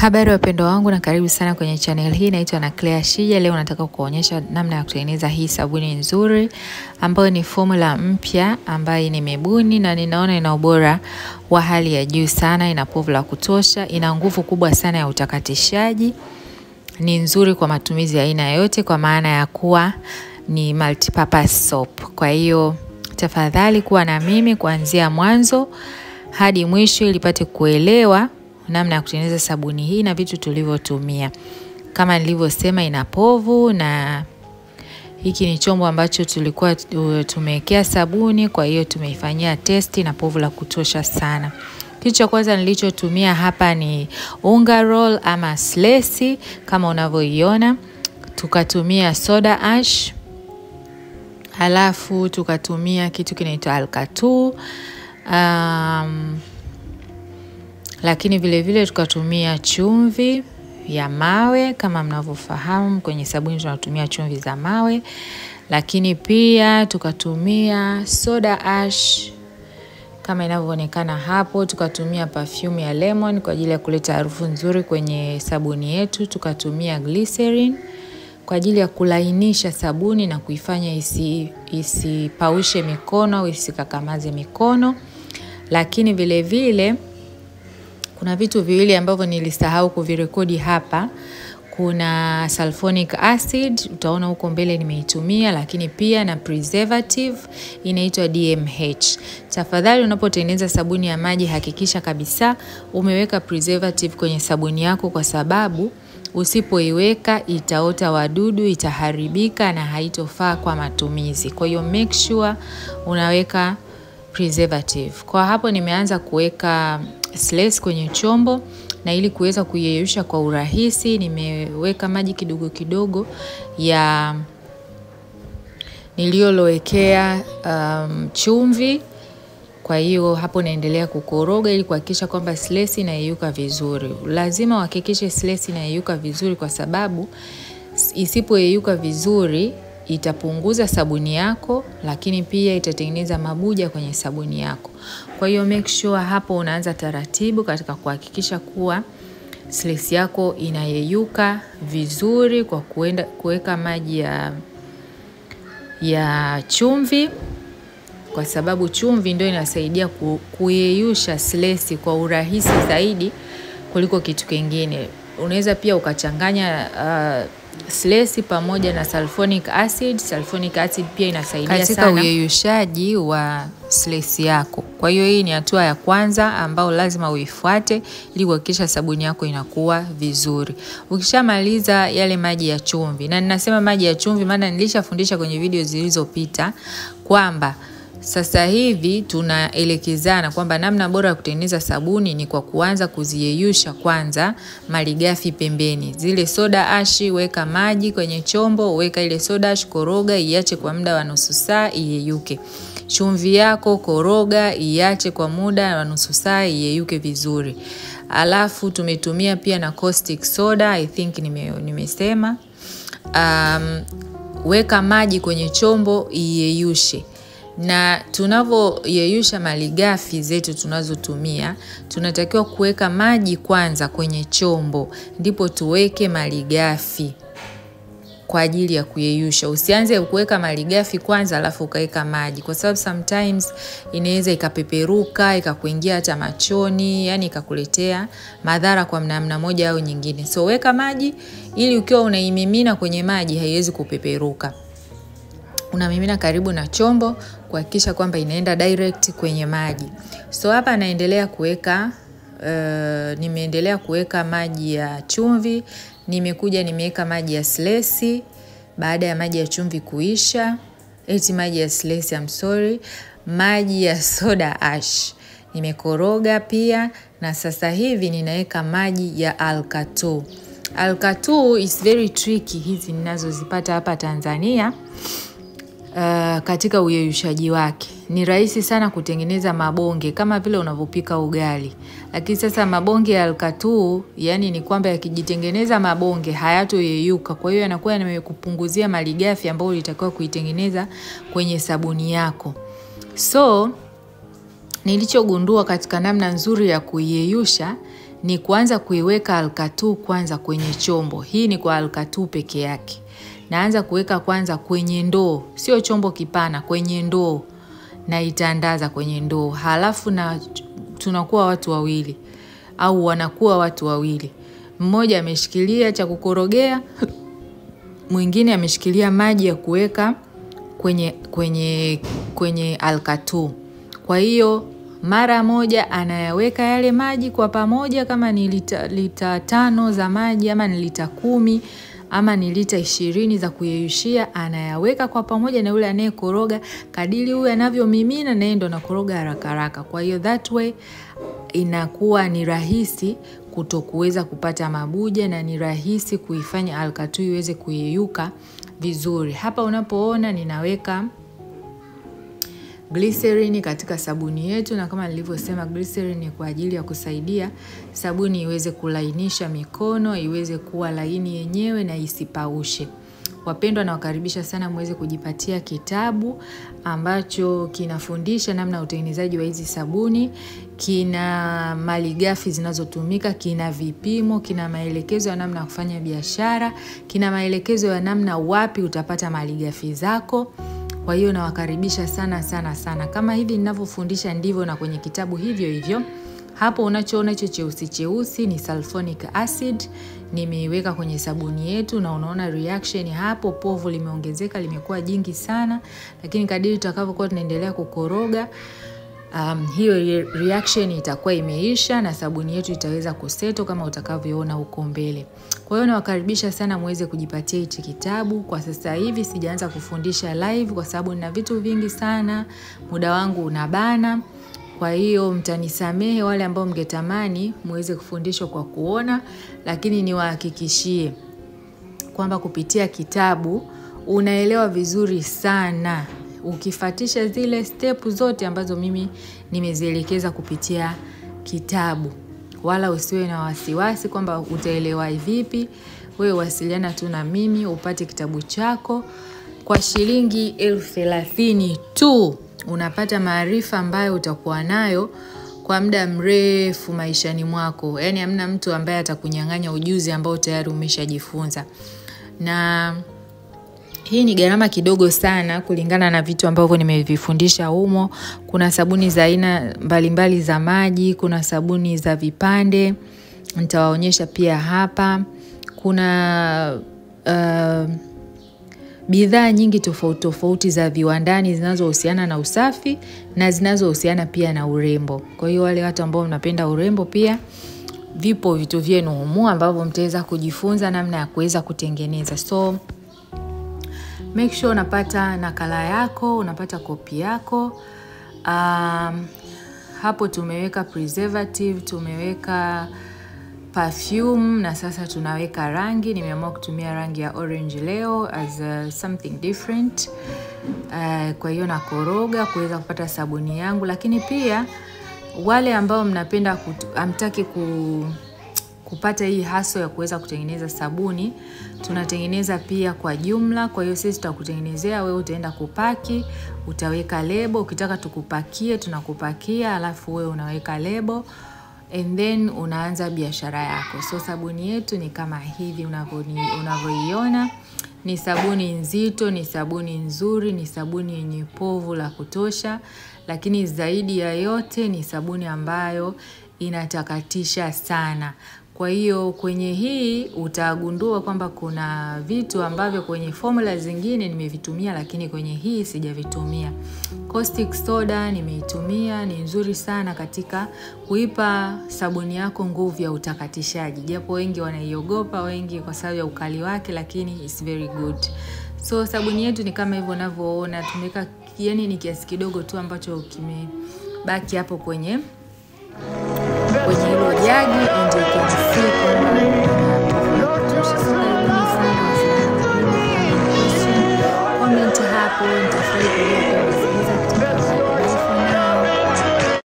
Habari wapendwa wangu na karibu sana kwenye channel hii. Naitwa na Claire Shija. Leo nataka kuonyesha namna ya kutengeneza hii sabuni nzuri ambayo ni formula mpya ambayo nimebuni na ninaona ina ubora wa hali ya juu sana, ina povu la kutosha, ina nguvu kubwa sana ya utakatishaji. Ni nzuri kwa matumizi ya aina yote kwa maana ya kuwa ni multi-purpose soap. Kwa hiyo tafadhali kuwa na mimi kuanzia mwanzo hadi mwisho ili pate kuelewa namna ya kutengeneza sabuni hii na vitu tulivyotumia. Kama nilivyosema, ina povu na hiki ni chombo ambacho tulikuwa tumewekea sabuni, kwa hiyo tumeifanyia testi na povu la kutosha sana. Kitu cha kwanza nilichotumia hapa ni unga roll ama slesi kama unavyoiona. Tukatumia soda ash. Halafu tukatumia kitu kinaitwa Alka-2. Lakini vile vile tukatumia chumvi ya mawe kama mnavyofahamu kwenye sabuni tunatumia chumvi za mawe. Lakini pia tukatumia soda ash kama inavyoonekana hapo. Tukatumia perfume ya lemon kwa ajili ya kuleta harufu nzuri kwenye sabuni yetu. Tukatumia glycerin kwa ajili ya kulainisha sabuni na kuifanya isipaushe mikono au isikakamaze mikono. Lakini vile vile kuna vitu viwili ambavyo nilisahau kuvirekodi hapa. Kuna sulfonic acid, utaona huko mbele nimeitumia, lakini pia na preservative inaitwa DMH. Tafadhali unapotengeneza sabuni ya maji hakikisha kabisa umeweka preservative kwenye sabuni yako, kwa sababu usipoiweka itaota wadudu, itaharibika na haitofaa kwa matumizi. Kwa hiyo make sure unaweka preservative. Kwa hapo nimeanza kuweka slesi kwenye chombo, na ili kuweza kuyeyusha kwa urahisi nimeweka maji kidogo kidogo ya niliyolowekea chumvi. Kwa hiyo hapo naendelea kukoroga ili kuhakikisha kwamba slesi inayeyuka vizuri. Lazima uhakikishe slesi inayeyuka vizuri, kwa sababu isipoyeyuka vizuri itapunguza sabuni yako, lakini pia itatengeneza mabuja kwenye sabuni yako. Kwa hiyo make sure hapo unaanza taratibu katika kuhakikisha kuwa slesi yako inayeyuka vizuri kwa kuweka maji ya chumvi, kwa sababu chumvi ndio inasaidia kuyeyusha slesi kwa urahisi zaidi kuliko kitu kingine. Unaweza pia ukachanganya slesi pamoja na sulfonic acid. Sulfonic acid pia inasaidia katika uyeyushaji wa slesi yako. Kwa hiyo hii ni hatua ya kwanza ambao lazima uifuate ili kuhakikisha sabuni yako inakuwa vizuri. Ukishamaliza yale maji ya chumvi, na ninasema maji ya chumvi maana nilishafundisha kwenye video zilizopita kwamba sasa hivi tunaelekezana kwamba namna bora ya kutengeneza sabuni ni kwa kuanza kuziyeyusha kwanza malighafi pembeni. Zile soda ash, weka maji kwenye chombo, weka ile soda ash, koroga, iache kwa muda wa nusu saa iyeyuke. Chumvi yako koroga, iache kwa muda wa nusu saa iyeyuke vizuri. Alafu tumetumia pia na caustic soda, I think nimesema. Weka maji kwenye chombo iyeyushe. Na tunavyoyeyusha malighafi zetu tunazotumia, tunatakiwa kuweka maji kwanza kwenye chombo, ndipo tuweke malighafi kwa ajili ya kuyeyusha. Usianze kuweka malighafi kwanza alafu ukaweka maji, kwa sababu sometimes inaweza ikapeperuka, ikakuingia hata machoni, yani ikakuletea madhara kwa namna moja au nyingine. So weka maji ili ukiwa unaimimina kwenye maji haiwezi kupeperuka. Unamimina karibu na chombo kuhakikisha kwamba inaenda direct kwenye maji. So hapa naendelea kuweka nimeendelea kuweka maji ya chumvi, nimeweka maji ya slesi baada ya maji ya chumvi kuisha. Maji ya slesi, maji ya soda ash nimekoroga pia, na sasa hivi ninaweka maji ya Alka-2. Alka-2 is very tricky, hizi ninazozipata hapa Tanzania. Katika uyeyushaji wake ni rahisi sana kutengeneza mabonge kama vile unavyopika ugali, lakini sasa mabonge ya Alka-2 yani ni kwamba yakijitengeneza mabonge hayatoyeyuka. Kwa hiyo yanakuwa yamekupunguzia malighafi ambayo ulitakiwa kuitengeneza kwenye sabuni yako. So nilichogundua katika namna nzuri ya kuiyeyusha ni kuanza kuiweka alkatu kwanza kwenye chombo. Hii ni kwa alkatu peke yake. Naanza kuweka kwanza kwenye ndoo, sio chombo kipana, kwenye ndoo. Na itandaza kwenye ndoo. Halafu na tunakuwa watu wawili au wanakuwa watu wawili. Mmoja ameshikilia cha kukorogea, mwingine ameshikilia maji ya kuweka kwenye alkatu. Kwa hiyo mara moja anayaweka yale maji kwa pamoja, kama ni lita 5 za maji ama ni lita 10 ama ni lita 20 za kuyeyushia, anayaweka kwa pamoja, na yule anayekoroga kadiri huyu anavyomimina na yeye ndo anakoroga haraka haraka. Kwa hiyo that way inakuwa ni rahisi kutokuweza kupata mabuja na ni rahisi kuifanya alkatu iweze kuyeyuka vizuri. Hapa unapoona ninaweka glycerin katika sabuni yetu, na kama nilivyosema glycerin ni kwa ajili ya kusaidia sabuni iweze kulainisha mikono, iweze kuwa laini yenyewe na isipaushe. Wapendwa, na wakaribisha sana muweze kujipatia kitabu ambacho kinafundisha namna ya utengenezaji wa hizi sabuni. Kina malighafi zinazotumika, kina vipimo, kina maelekezo ya namna ya kufanya biashara, kina maelekezo ya namna wapi utapata malighafi zako. Kwa hiyo nawakaribisha sana sana sana. Kama hivi ninavyofundisha ndivyo na kwenye kitabu hivyo hivyo. Hapo unachoona hicho cheusi ni sulfonic acid. Nimeiweka kwenye sabuni yetu na unaona reaction hapo, povu limeongezeka, limekuwa jingi sana. Lakini kadiri tutakavyokuwa tunaendelea kukoroga, hiyo reaction itakuwa imeisha na sabuni yetu itaweza kuseto kama utakavyoona huko mbele. Kwa hiyo nawakaribisha sana muweze kujipatia hichi kitabu. Kwa sasa hivi sijaanza kufundisha live kwa sababu nina vitu vingi sana, muda wangu unabana. Kwa hiyo mtanisamehe wale ambao mngetamani muweze kufundishwa kwa kuona, lakini niwahakikishie kwamba kupitia kitabu unaelewa vizuri sana ukifuatisha zile step zote ambazo mimi nimezielekeza kupitia kitabu. Wala usiwe na wasiwasi kwamba utaelewa vipi. Wewe wasiliana tu na mimi upate kitabu chako. Kwa shilingi 30,000 tu unapata maarifa ambayo utakuwa nayo kwa muda mrefu maishani mwako. Yaani hamna mtu ambaye atakunyang'anya ujuzi ambao tayari umeshajifunza. Na hii ni gharama kidogo sana kulingana na vitu ambavyo nimevifundisha humo. Kuna sabuni za aina mbalimbali za maji, kuna sabuni za vipande, nitawaonyesha pia hapa. Kuna bidhaa nyingi tofauti tofauti za viwandani zinazohusiana na usafi na zinazohusiana pia na urembo. Kwa hiyo wale watu ambao mnapenda urembo pia vipo vitu vyenu humu ambavyo mtaweza kujifunza namna ya kuweza kutengeneza. So make sure unapata nakala yako, unapata kopi yako. Hapo tumeweka preservative, tumeweka perfume na sasa tunaweka rangi. Nimeamua kutumia rangi ya orange leo as something different. Kwa hiyo nakoroga kuweza kupata sabuni yangu. Lakini pia wale ambao mnapenda hamtaki kupata hii haso ya kuweza kutengeneza sabuni, tunatengeneza pia kwa jumla. Kwa hiyo sisi tutakutengenezea, wewe utaenda kupaki, utaweka lebo, ukitaka tukupakie tunakupakia, alafu wewe unaweka lebo and then unaanza biashara yako. So sabuni yetu ni kama hivi unavyoiona. Ni sabuni nzito, ni sabuni nzuri, ni sabuni yenye povu la kutosha, lakini zaidi ya yote ni sabuni ambayo inatakatisha sana. Kwa hiyo kwenye hii utagundua kwamba kuna vitu ambavyo kwenye formula zingine nimevitumia lakini kwenye hii sijavitumia. Caustic soda nimeitumia, ni nzuri sana katika kuipa sabuni yako nguvu ya utakatishaji. Japo wengi wanaiogopa, wengi kwa sababu ya ukali wake, lakini it's very good. So sabuni yetu ni kama hivyo unavyoona, tumeweka yani ni kiasi kidogo tu ambacho kimebaki hapo kwenye hilo jagi, and you can see